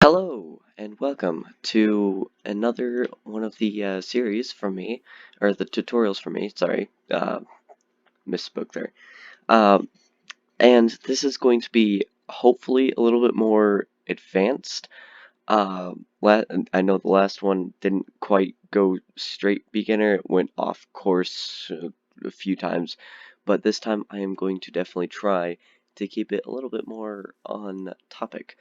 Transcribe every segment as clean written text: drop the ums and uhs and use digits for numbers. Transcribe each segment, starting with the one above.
Hello and welcome to another one of the series from me, or the tutorials from me. Sorry, misspoke there. Um, and this is going to be hopefully a little bit more advanced. I know the last one didn't quite go straight beginner; it went off course a few times, but this time I am going to definitely try to keep it a little bit more on topic.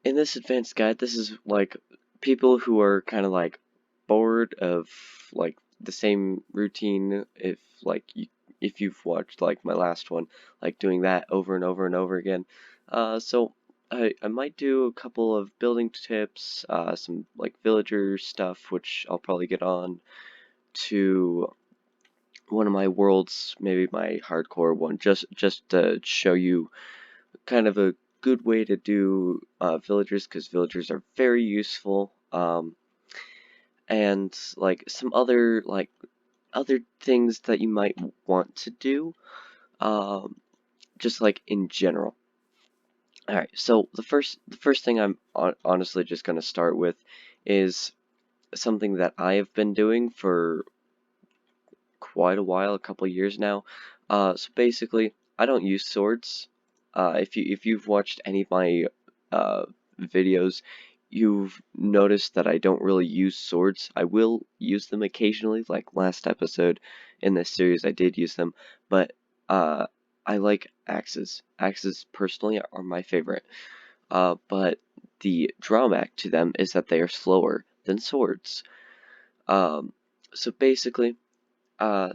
In this advanced guide, this is like people who are kind of like bored of like the same routine. If you've watched like my last one, like doing that over and over and over again. So I might do a couple of building tips, some like villager stuff, which I'll probably get on to one of my worlds, maybe my hardcore one, just to show you kind of a good way to do villagers, because villagers are very useful. And like some other things that you might want to do, um, just like in general. All right, so the first thing I'm honestly just gonna start with is something that I have been doing for quite a while, a couple years now. So basically, I don't use swords. If you've watched any of my videos, you've noticed that I don't really use swords. I will use them occasionally, like last episode in this series, I did use them, but uh, I like axes. Axes personally are my favorite. But the drawback to them is that they are slower than swords. Um, so basically. Uh,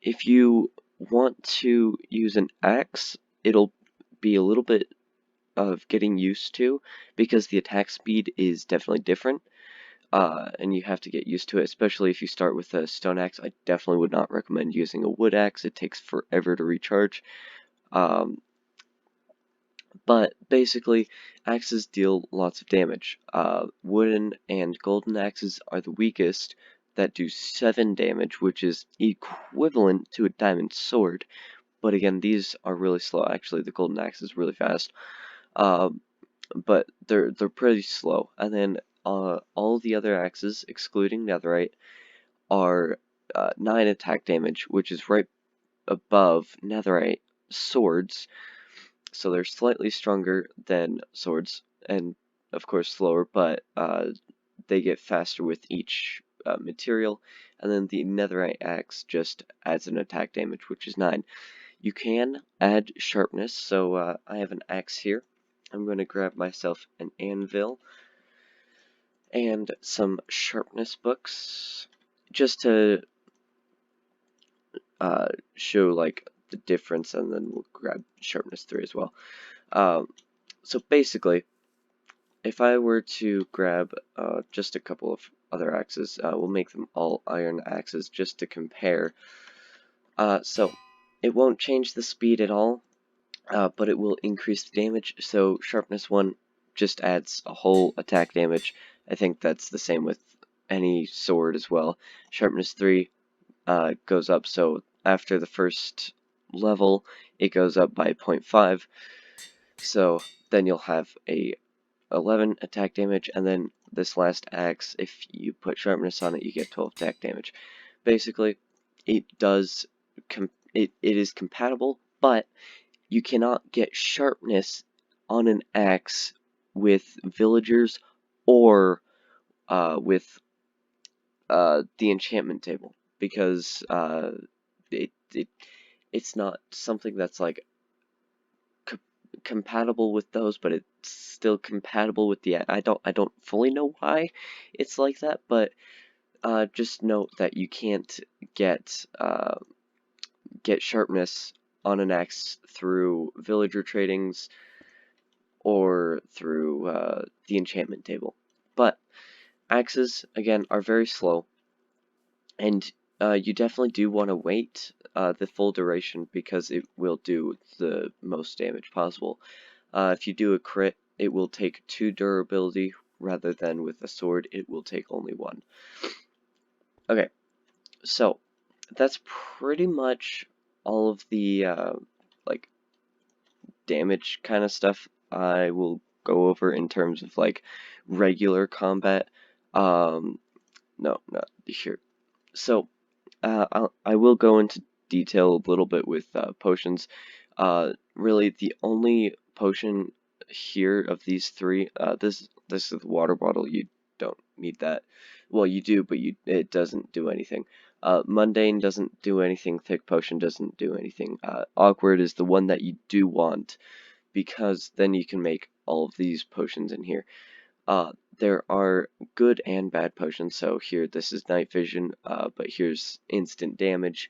if you want to use an axe, it'll be a little bit of getting used to because the attack speed is definitely different, and you have to get used to it, especially if you start with a stone axe. I definitely would not recommend using a wood axe. It takes forever to recharge. Um, but basically, axes deal lots of damage. Wooden and golden axes are the weakest that do 7 damage, which is equivalent to a diamond sword. But again, these are really slow. Actually, the golden axe is really fast, um, but they're pretty slow. And then all the other axes, excluding netherite, are 9 attack damage, which is right above netherite swords. So they're slightly stronger than swords, and of course slower, but they get faster with each material. And then the netherite axe just adds an attack damage, which is 9. You can add sharpness, so I have an axe here. I'm going to grab myself an anvil and some sharpness books just to uh, show like the difference, and then we'll grab sharpness 3 as well. Um, so basically, if I were to grab just a couple of other axes, we'll make them all iron axes just to compare. So it won't change the speed at all, but it will increase the damage. So sharpness 1 just adds a whole attack damage. I think that's the same with any sword as well. Sharpness 3 goes up, so after the first level, it goes up by 0.5. So then you'll have a 11 attack damage, and then this last axe, if you put sharpness on it, you get 12 attack damage. Basically, it does it is compatible, but you cannot get sharpness on an axe with villagers or with the enchantment table, because it, it it's not something that's like co compatible with those, but it's still compatible with the. I don't fully know why it's like that, but just note that you can't get get sharpness on an axe through villager tradings or through the enchantment table. But axes, again, are very slow, and you definitely do want to wait the full duration because it will do the most damage possible. If you do a crit, it will take 2 durability, rather than with a sword, it will take only 1. Okay, so that's pretty much all of the like damage kind of stuff I will go over in terms of like regular combat. No, not here. So, I will go into detail a little bit with potions. Really, the only potion here of these three, this is the water bottle. You don't need that. Well, you do, but it doesn't do anything. Mundane doesn't do anything. Thick potion doesn't do anything. Awkward is the one that you do want, because then you can make all of these potions in here. There are good and bad potions. So here, this is night vision, but here's instant damage.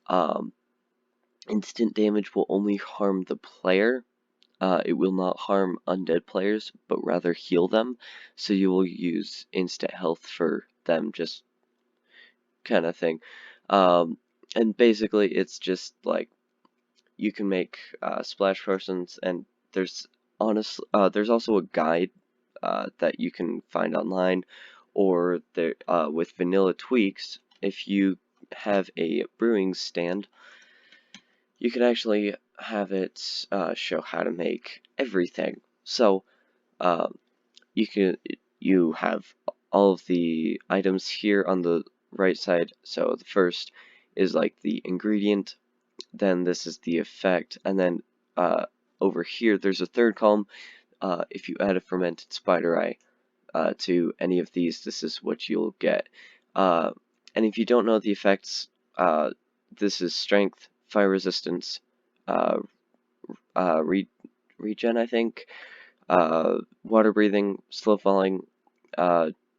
Um, Instant damage will only harm the player. It will not harm undead players, but rather heal them. So you will use instant health for them, just kind of thing. And basically, it's just like you can make splash potions, and there's also a guide that you can find online, or there with vanilla tweaks. If you have a brewing stand, you can actually have it show how to make everything. So um, you have all of the items here on the right side. So the first is like the ingredient, then this is the effect, and then over here there's a third column. If you add a fermented spider eye to any of these, this is what you'll get. And if you don't know the effects, this is strength, fire resistance, uh, regen, I think, water breathing, slow falling,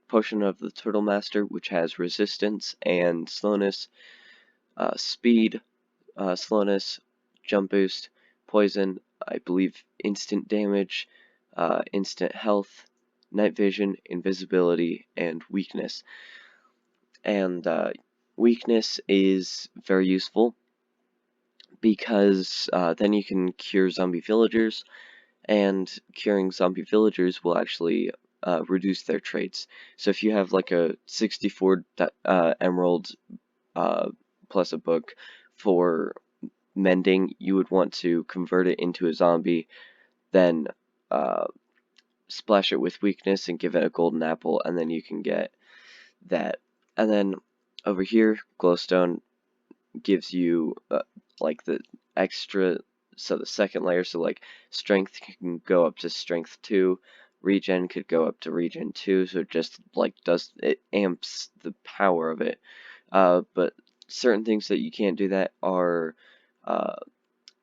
potion of the turtle master, which has resistance and slowness, speed, slowness, jump boost, poison, I believe instant damage, instant health, night vision, invisibility, and weakness. And weakness is very useful because then you can cure zombie villagers, and curing zombie villagers will actually reduce their traits. So if you have like a 64 emerald plus a book for mending, you would want to convert it into a zombie, then uh, splash it with weakness and give it a golden apple, and then you can get that. And then over here, glowstone gives you like the extra, so the second layer, so like strength can go up to strength 2, regen could go up to regen 2, so it just like it amps the power of it. But certain things that you can't do that are uh,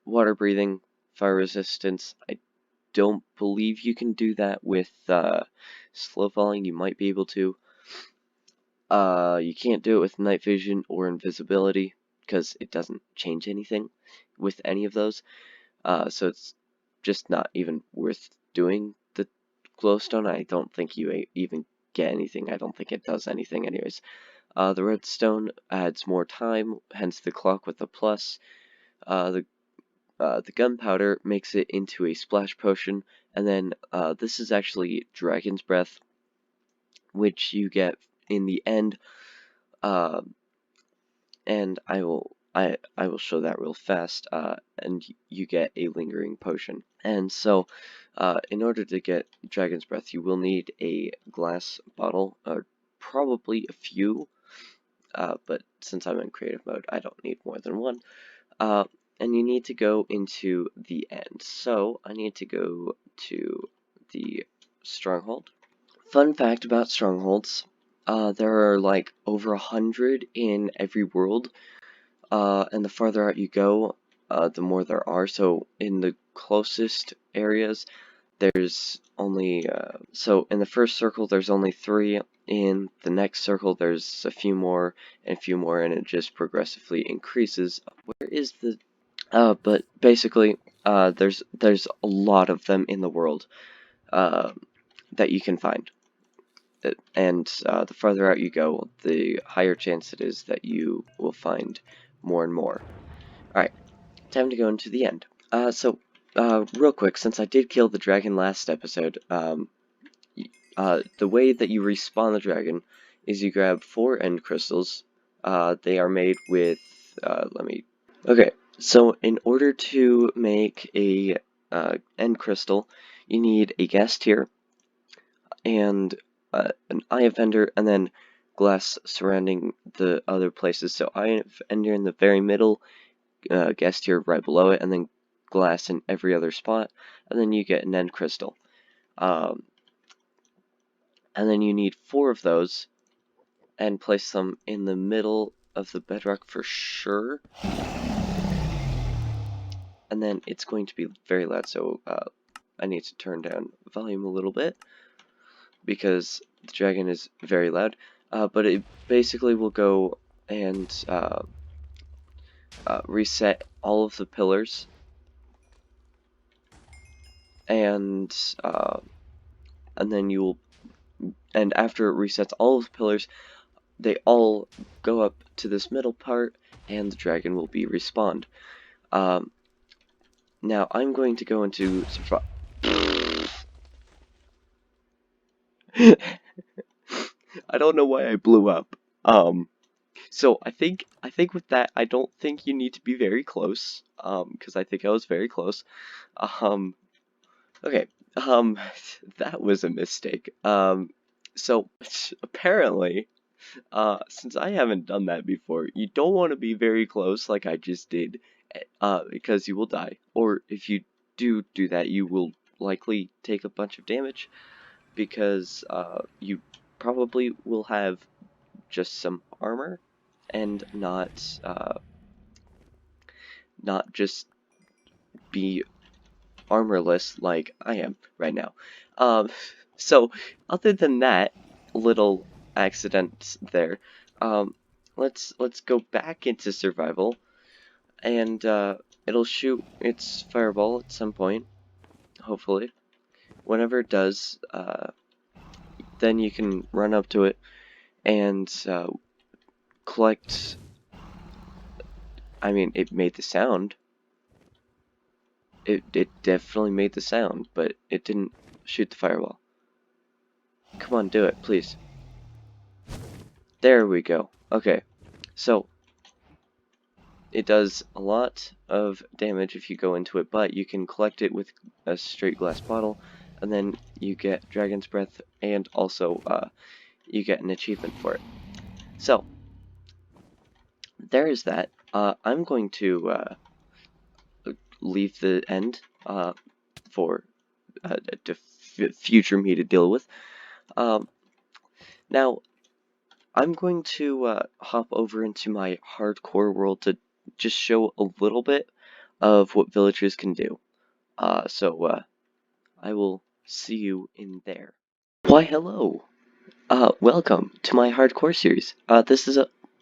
water breathing, fire resistance. I don't believe you can do that with slow falling. You might be able to. You can't do it with night vision or invisibility because it doesn't change anything with any of those. So it's just not even worth doing the glowstone. I don't think you even get anything. I don't think it does anything anyways. The redstone adds more time, hence the clock with the plus. The gunpowder makes it into a splash potion, and then this is actually Dragon's Breath, which you get in the end. And I will show that real fast. And you get a lingering potion. And so, in order to get Dragon's Breath, you will need a glass bottle, or probably a few. But since I'm in creative mode, I don't need more than one. And you need to go into the end. So I need to go to the stronghold. Fun fact about strongholds. There are like over 100 in every world, and the farther out you go, the more there are. So in the closest areas, there's only, so in the first circle there's only 3, in the next circle there's a few more, and a few more, and it just progressively increases. Where is the, but basically, there's a lot of them in the world, that you can find. And the farther out you go, the higher chance it is that you will find more and more. Alright, time to go into the end. Real quick, since I did kill the dragon last episode, the way that you respawn the dragon is you grab 4 end crystals. They are made with, okay, so in order to make a end crystal, you need a gas tier, and an Eye of Ender, and then glass surrounding the other places. So Eye of Ender in the very middle, Ghast Tear right below it, and then glass in every other spot, and then you get an End Crystal. And then you need 4 of those, and place them in the middle of the bedrock for sure. And then it's going to be very loud, so I need to turn down volume a little bit because the dragon is very loud. But it basically will go and reset all of the pillars, and then and after it resets all of the pillars, they all go up to this middle part, and the dragon will be respawned. Now I'm going to go into I don't know why I blew up. So I think with that, I don't think you need to be very close. Because I think I was very close. Okay. That was a mistake. So apparently, since I haven't done that before, you don't want to be very close like I just did, because you will die. Or if you do that, you will likely take a bunch of damage because you probably will have just some armor and not just be armorless like I am right now. So other than that little accident there, let's go back into survival, and it'll shoot its fireball at some point, hopefully. Whenever it does, then you can run up to it and collect. I mean, it made the sound. It definitely made the sound, but it didn't shoot the fireball. Come on, do it, please. There we go. Okay, so it does a lot of damage if you go into it, but you can collect it with a straight glass bottle, and then you get Dragon's Breath, and also you get an achievement for it. So, there is that. I'm going to leave the end for future me to deal with. Now, I'm going to hop over into my hardcore world to just show a little bit of what villagers can do. So I will see you in there. Why, hello! Welcome to my hardcore series. This is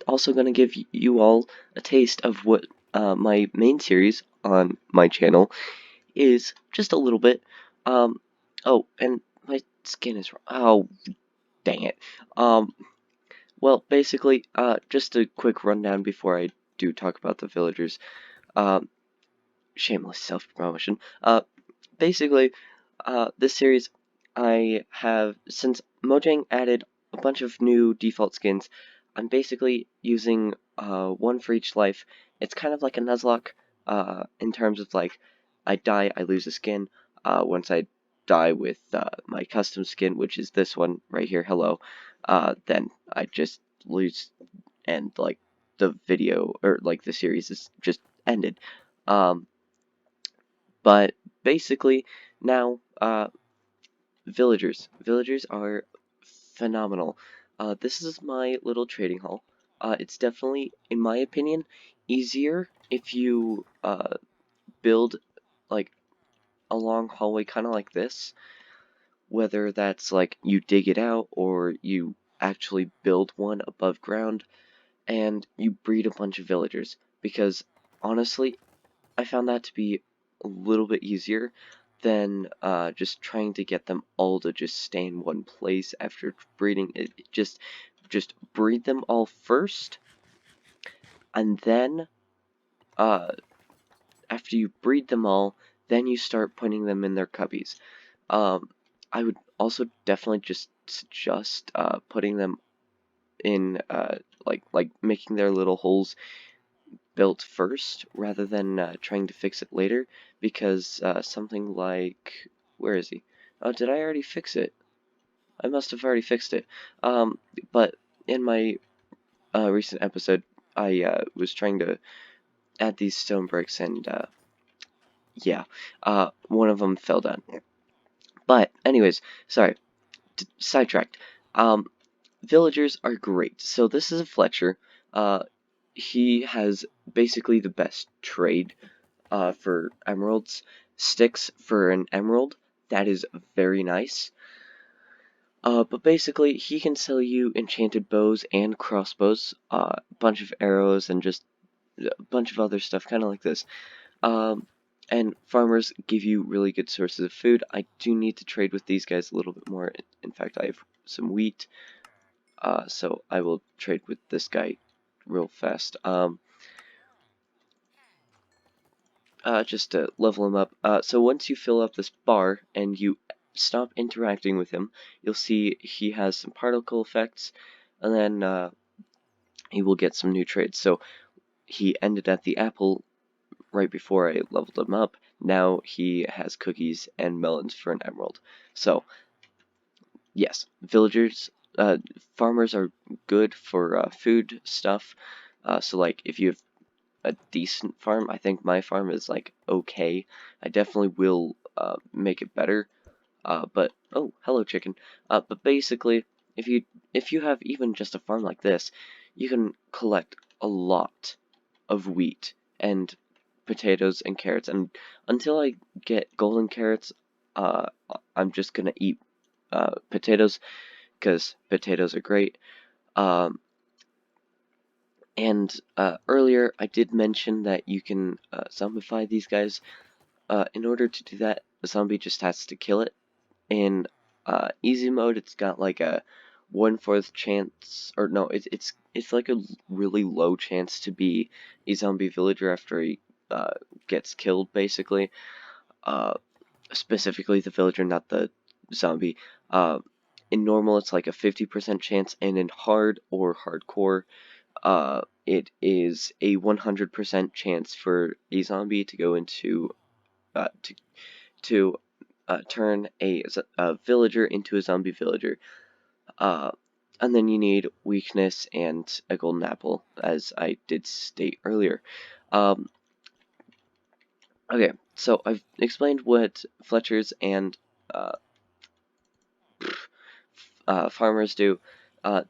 also going to give you all a taste of what my main series on my channel is, just a little bit. Oh, and my skin is wrong. Oh, dang it. Well, basically, just a quick rundown before I do talk about the villagers. Shameless self-promotion. Basically, this series, I have, since Mojang added a bunch of new default skins, I'm basically using one for each life. It's kind of like a Nuzlocke, in terms of like, I die, I lose a skin. Once I die with my custom skin, which is this one right here, hello, then I just lose, and like the video, or like the series is just ended. But basically, now, villagers. Villagers are phenomenal. This is my little trading hall. It's definitely, in my opinion, easier if you build like a long hallway kind of like this, whether that's like you dig it out or you actually build one above ground and you breed a bunch of villagers, because honestly, I found that to be a little bit easier than just trying to get them all to just stay in one place after breeding. Just breed them all first, and then after you breed them all, then you start putting them in their cubbies. I would also definitely just suggest putting them in like making their little holes built first rather than trying to fix it later, because something like, where is he? Oh, did I already fix it? I must have already fixed it. But in my recent episode, I was trying to add these stone bricks, and yeah, one of them fell down. But anyways, sorry, sidetracked. Um, Villagers are great. So this is a Fletcher. He has basically the best trade for emeralds. Sticks for an emerald. That is very nice. But basically, he can sell you enchanted bows and crossbows, a bunch of arrows, and just a bunch of other stuff, kind of like this. Um, and farmers give you really good sources of food. I do need to trade with these guys a little bit more. In fact, I have some wheat, so I will trade with this guy real fast. Just to level him up. So once you fill up this bar and you stop interacting with him, you'll see he has some particle effects, and then he will get some new trades. So he ended at the apple right before I leveled him up. Now he has cookies and melons for an emerald. So yes, villagers, farmers are good for food stuff. So like if you have a decent farm. I think my farm is like okay. I definitely will make it better. But oh, hello chicken. But basically, if you have even just a farm like this, you can collect a lot of wheat and potatoes and carrots. And until I get golden carrots, uh, I'm just gonna eat potatoes because potatoes are great. Um, and earlier I did mention that you can zombify these guys. In order to do that, the zombie just has to kill it. In easy mode, it's got like a 1/4 chance, or no, it's like a really low chance to be a zombie villager after he gets killed, basically. Uh, Specifically the villager, not the zombie. Uh, in normal, it's like a 50% chance, and in hard or hardcore, it is a 100% chance for a zombie to go into uh, to to turn a villager into a zombie villager. Uh, and then you need weakness and a golden apple, as I did state earlier. Um, okay, so I've explained what Fletchers and uh, farmers do. Uh,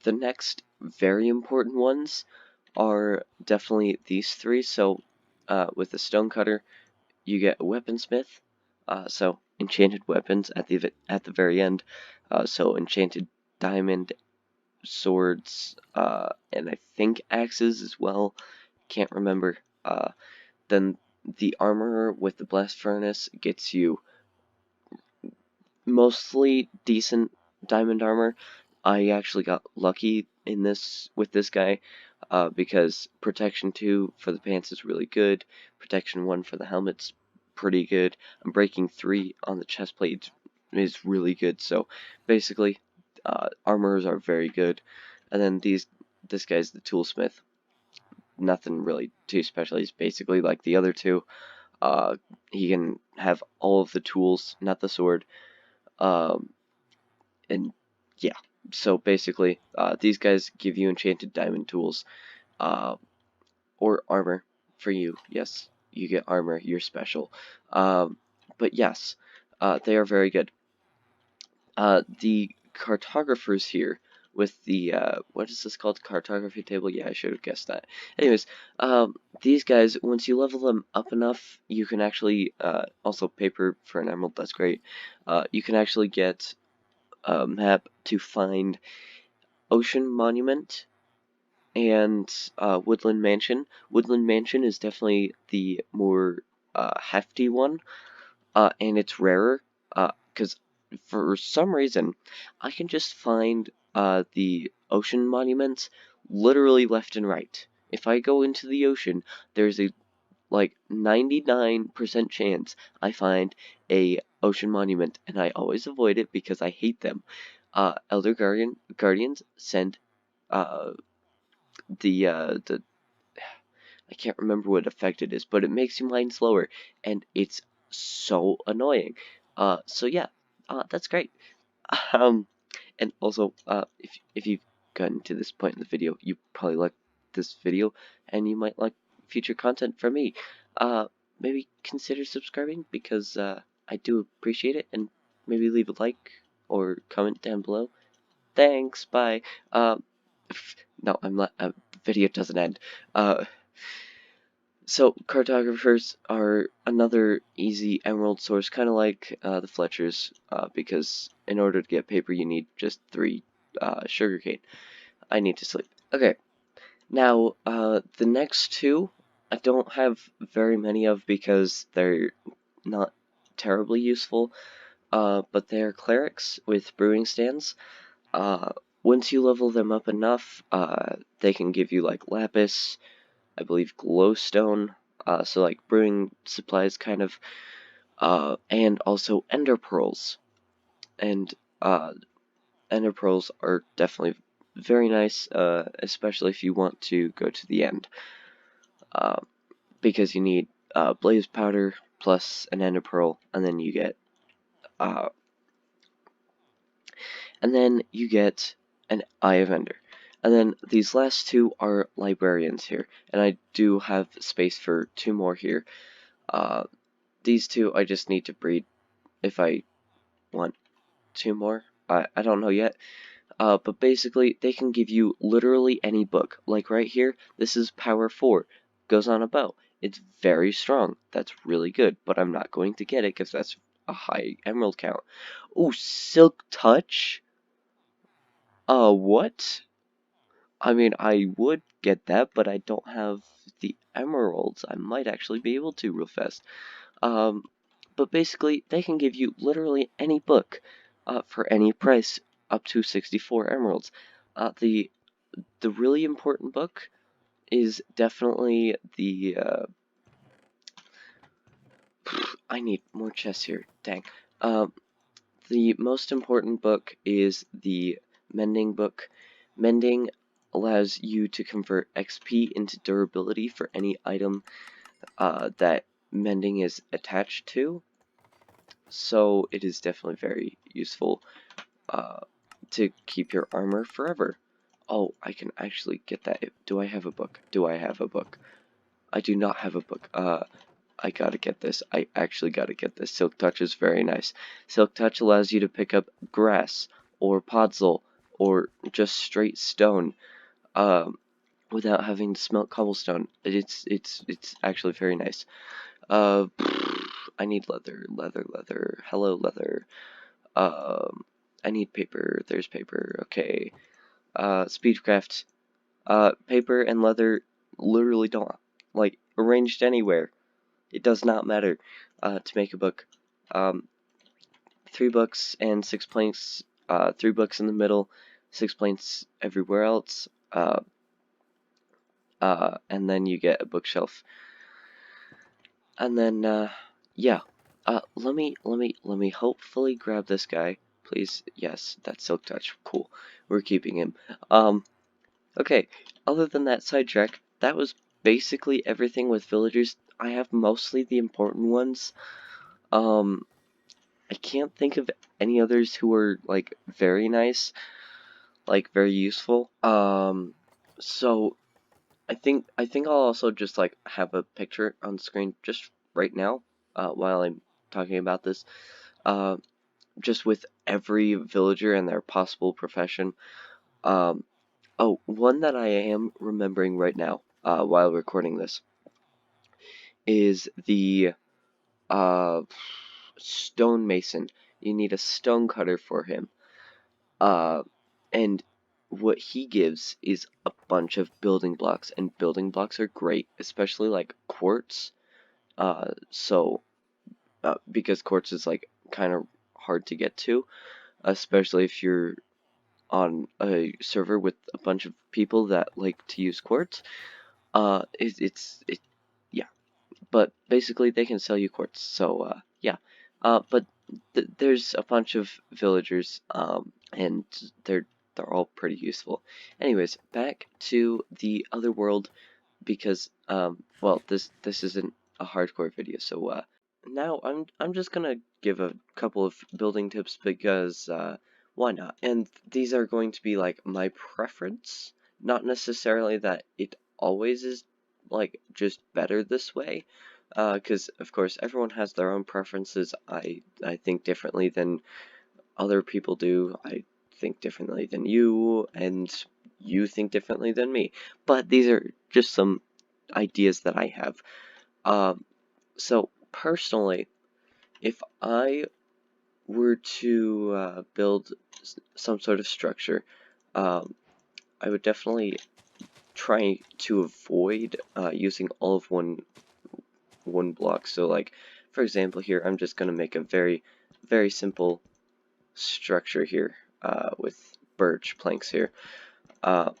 the next very important ones are definitely these three. So with the stonecutter, you get a weaponsmith. So enchanted weapons at the very end. So enchanted diamond swords, and I think axes as well. Can't remember. Then the armorer with the blast furnace gets you mostly decent diamond armor. I actually got lucky in this with this guy because protection 2 for the pants is really good. Protection 1 for the helmet's pretty good. I'm breaking 3 on the chest plate is really good. So basically, armors are very good. And then this guy's the toolsmith. Nothing really too special. He's basically like the other two. He can have all of the tools, not the sword. Um, and yeah, so basically, these guys give you enchanted diamond tools, uh, or armor for you. Yes, you get armor, you're special. But yes, they are very good. The cartographers here with the, what is this called? Cartography table? Yeah, I should have guessed that. Anyways, these guys, once you level them up enough, you can actually, also paper for an emerald, that's great. You can actually get a map to find Ocean Monument and Woodland Mansion. Woodland Mansion is definitely the more hefty one, and it's rarer because for some reason I can just find the ocean monuments literally left and right. If I go into the ocean, there's a like 99% chance I find a ocean monument, and I always avoid it because I hate them. Elder Guardians send uh, the I can't remember what effect it is, but it makes you mine slower, and it's so annoying. So yeah, that's great. Um, and also, if you've gotten to this point in the video, you probably like this video, and you might like future content from me. Maybe consider subscribing because I do appreciate it, and maybe leave a like or comment down below. Thanks. Bye. Um, no, I'm not. The video doesn't end. Uh. So cartographers are another easy emerald source, kind of like the Fletchers, because in order to get paper you need just 3 sugarcane. I need to sleep. Okay, now the next 2 I don't have very many of because they're not terribly useful, but they're clerics with brewing stands. Uh, Once you level them up enough, they can give you like lapis, I believe glowstone, so like brewing supplies kind of, and also ender pearls. And ender pearls are definitely very nice, especially if you want to go to the end, uh, because you need blaze powder plus an ender pearl, and then you get uh, an eye of ender. And then these last 2 are librarians here, and I do have space for 2 more here. These 2 I just need to breed if I want 2 more. I don't know yet. But basically, they can give you literally any book. Like right here, this is Power 4. Goes on a bow. It's very strong. That's really good, but I'm not going to get it because that's a high emerald count. Oh, Silk Touch? What? I mean, I would get that, but I don't have the emeralds. I might actually be able to real fast. Um, but basically, they can give you literally any book for any price up to 64 emeralds. The really important book is definitely the I need more chests here. Dang. Um, the most important book is the Mending book. Mending allows you to convert XP into durability for any item that Mending is attached to. So it is definitely very useful to keep your armor forever. Oh, I can actually get that. Do I have a book? Do I have a book? I do not have a book. I gotta get this. I actually gotta get this. Silk Touch is very nice. Silk Touch allows you to pick up grass, or podzol, or just straight stone, without having to smelt cobblestone. It's actually very nice. Uh, I need leather. Hello, leather. Um, I need paper. There's paper. Okay. Speedcraft. Paper and leather literally don't, like, arranged anywhere. It does not matter, to make a book. 3 books and 6 planks, 3 books in the middle, 6 planks everywhere else, and then you get a bookshelf. And then, yeah. Let me hopefully grab this guy, please. Yes, that's Silk Touch. Cool. We're keeping him. Okay. Other than that sidetrack, that was basically everything with villagers. I have mostly the important ones. I can't think of any others who are, like, very nice, like, very useful. So I think I'll also just like have a picture on screen just right now, while I'm talking about this, uh, just with every villager and their possible profession. Um, oh, one that I am remembering right now, while recording this, is the uh, stonemason. You need a stone cutter for him. And what he gives is a bunch of building blocks, and building blocks are great, especially like quartz. Because quartz is like kind of hard to get to, especially if you're on a server with a bunch of people that like to use quartz. Yeah. But basically, they can sell you quartz. So yeah. But there's a bunch of villagers, and they're all pretty useful. Anyways, back to the other world, because well, this isn't a hardcore video, so now I'm just gonna give a couple of building tips because why not? And these are going to be like my preference, not necessarily that it always is like just better this way, because of course everyone has their own preferences. I think differently than other people do. I think differently than you, and you think differently than me. But these are just some ideas that I have. So personally, if I were to build some sort of structure, um, I would definitely try to avoid using all of one block. So like, for example, here I'm just gonna make a very simple structure here with birch planks here. Wow,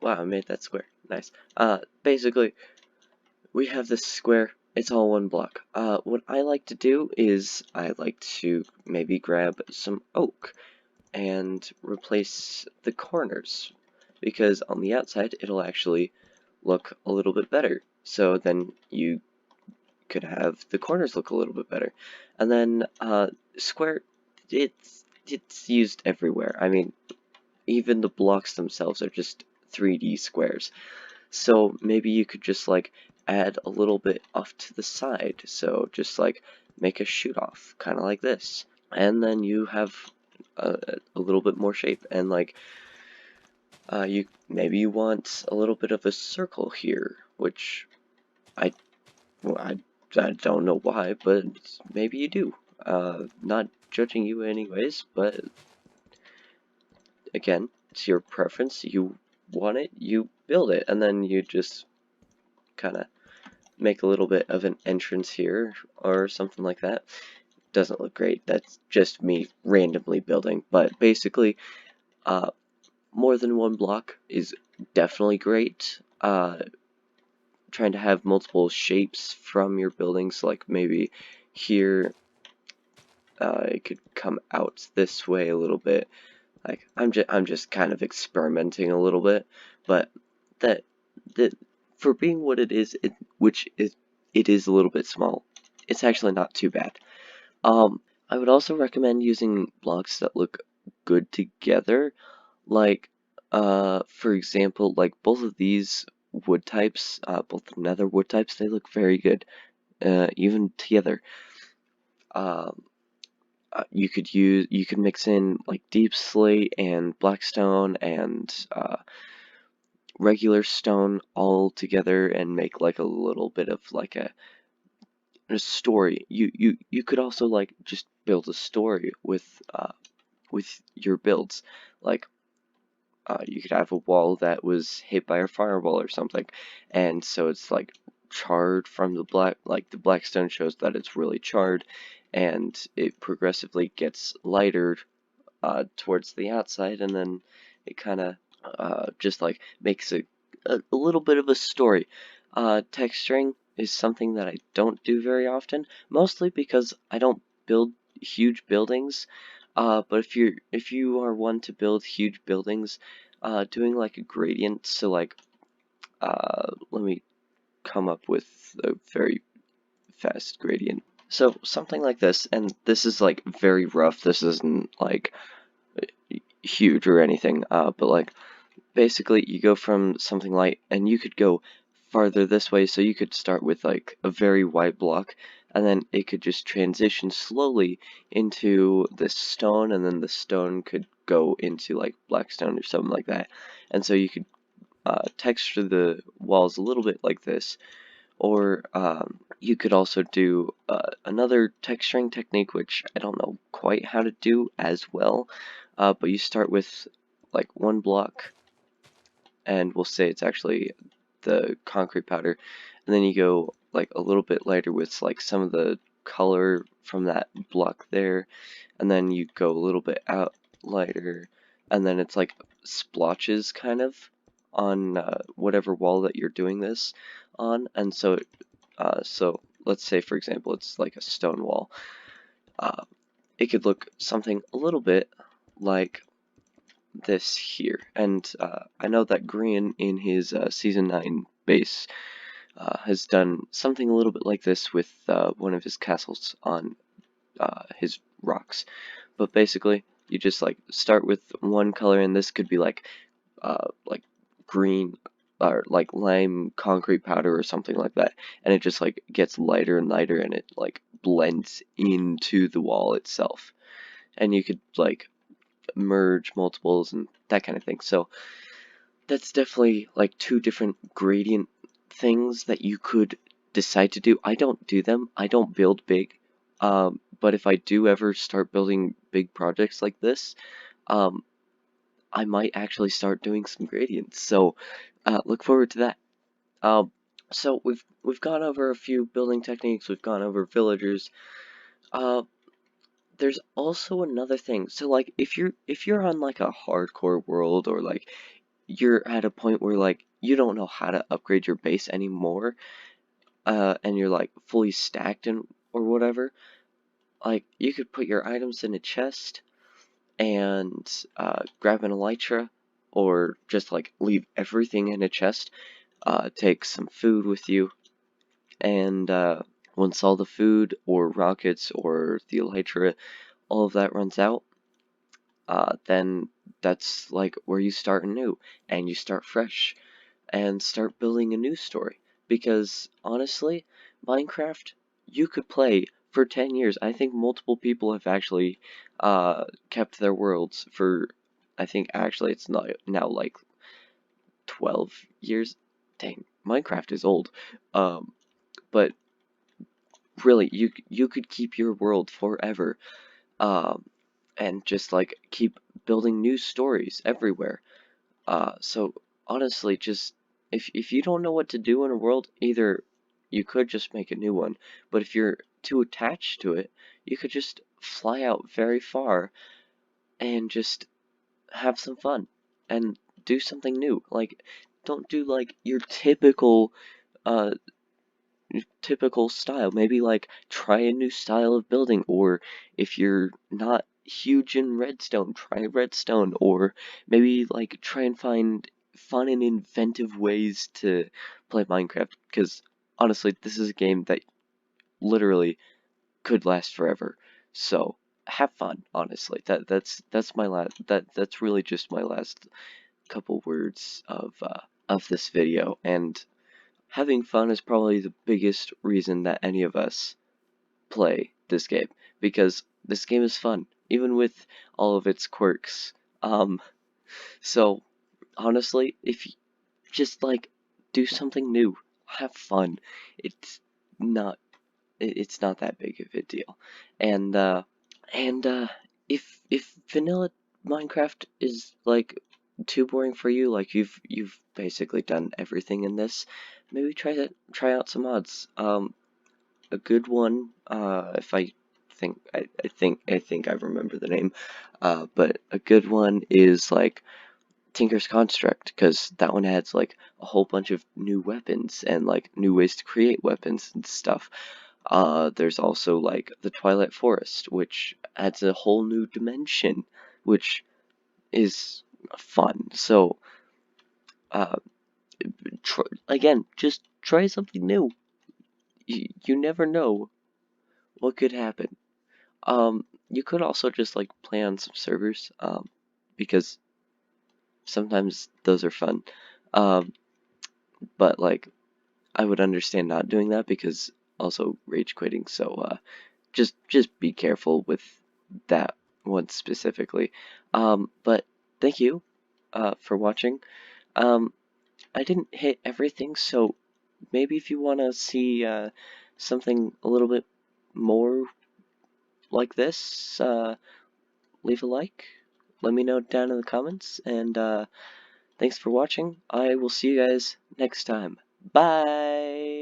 I made that square. Nice. Basically, we have this square. It's all one block. What I like to do is I like to maybe grab some oak and replace the corners, because on the outside it'll actually look a little bit better. So then you could have the corners look a little bit better. And then square, it's used everywhere. I mean, even the blocks themselves are just 3D squares. So maybe you could just like add a little bit off to the side. So just like make a shoot off, kind of like this. And then you have a little bit more shape, and like maybe you want a little bit of a circle here, which I well, I don't know why, but maybe you do. Not judging you anyways, but again, it's your preference. You want it, you build it, and then you just kind of make a little bit of an entrance here or something like that. Doesn't look great. That's just me randomly building, but basically, more than one block is definitely great. Trying to have multiple shapes from your buildings, like maybe here it could come out this way a little bit. Like I'm just kind of experimenting a little bit, but that that for being what it is, it is a little bit small. It's actually not too bad. I would also recommend using blocks that look good together. Like, for example, like both of these wood types, both nether wood types, they look very good, even together. Um, you could mix in like deep slate and blackstone and regular stone all together and make like a little bit of like a story. You could also like just build a story with your builds. Like you could have a wall that was hit by a fireball or something, and so it's like charred from the black, like the black stone shows that it's really charred, and it progressively gets lighter towards the outside, and then it kind of just like makes a little bit of a story. Texturing is something that I don't do very often, mostly because I don't build huge buildings. But if you are one to build huge buildings, doing like a gradient, so like let me come up with a very fast gradient. So something like this, and this is like very rough. This isn't like huge or anything, but like basically you go from something light, and you could go farther this way, so you could start with like a very white block, and then it could just transition slowly into this stone, and then the stone could go into like black stone or something like that. And so you could texture the walls a little bit like this, or you could also do another texturing technique, which I don't know quite how to do as well, but you start with like one block, and we'll say it's actually the concrete powder, and then you go like a little bit lighter with like some of the color from that block there, and then you go a little bit out lighter, and then it's like splotches kind of on whatever wall that you're doing this on. And so so let's say for example it's like a stone wall. It could look something a little bit like this here, and I know that Green in his Season 9 base has done something a little bit like this with one of his castles on his rocks. But basically, You just like start with one color, and this could be like green or like lime concrete powder or something like that, and it just like gets lighter and lighter, and it like blends into the wall itself. And you could like merge multiples and that kind of thing. So that's definitely like two different gradient things that you could decide to do. I don't do them. I don't build big. But if I do ever start building big projects like this, um, I might actually start doing some gradients. So look forward to that. Um, so we've gone over a few building techniques. We've gone over villagers. Uh, there's also another thing. So like if you're on like a hardcore world, or like you're at a point where like you don't know how to upgrade your base anymore, and you're like fully stacked and or whatever, like you could put your items in a chest and grab an elytra, or just like leave everything in a chest. Take some food with you, and once all the food or rockets or the elytra, all of that runs out, then that's like where you start anew, and you start fresh and start building a new story. Because honestly, Minecraft, you could play for 10 years. I think multiple people have actually kept their worlds for, I think actually it's not now like 12 years. Dang, Minecraft is old. Um, but really, you could keep your world forever, um, and just like keep building new stories everywhere. So honestly, just if you don't know what to do in a world, either you could just make a new one, but if you're too attached to it, you could just fly out very far and just have some fun and do something new. Like, don't do like your uh typical style. Maybe like try a new style of building, or if you're not huge in redstone, try redstone, or maybe like try and find fun and inventive ways to play Minecraft, because honestly, this is a game that literally could last forever. So have fun, honestly. That's my last that's really just my last couple words of this video. And having fun is probably the biggest reason that any of us play this game, because this game is fun, even with all of its quirks. Um, so honestly, if you just like do something new, have fun. It's not it's not that big of a deal. And and if vanilla Minecraft is like too boring for you, like you've basically done everything in this, maybe try out some mods. A good one, if I think I remember the name, but a good one is like Tinker's Construct, because that one adds like a whole bunch of new weapons and like new ways to create weapons and stuff. There's also like the Twilight Forest, which adds a whole new dimension, which is fun. So, uh, again, just try something new. You never know what could happen. You could also just like play on some servers, because sometimes those are fun. Um, but like I would understand not doing that, because also rage quitting. So just be careful with that one specifically. But thank you for watching. Um, I didn't hit everything, so maybe if you want to see something a little bit more like this, leave a like. Let me know down in the comments, and thanks for watching. I will see you guys next time. Bye!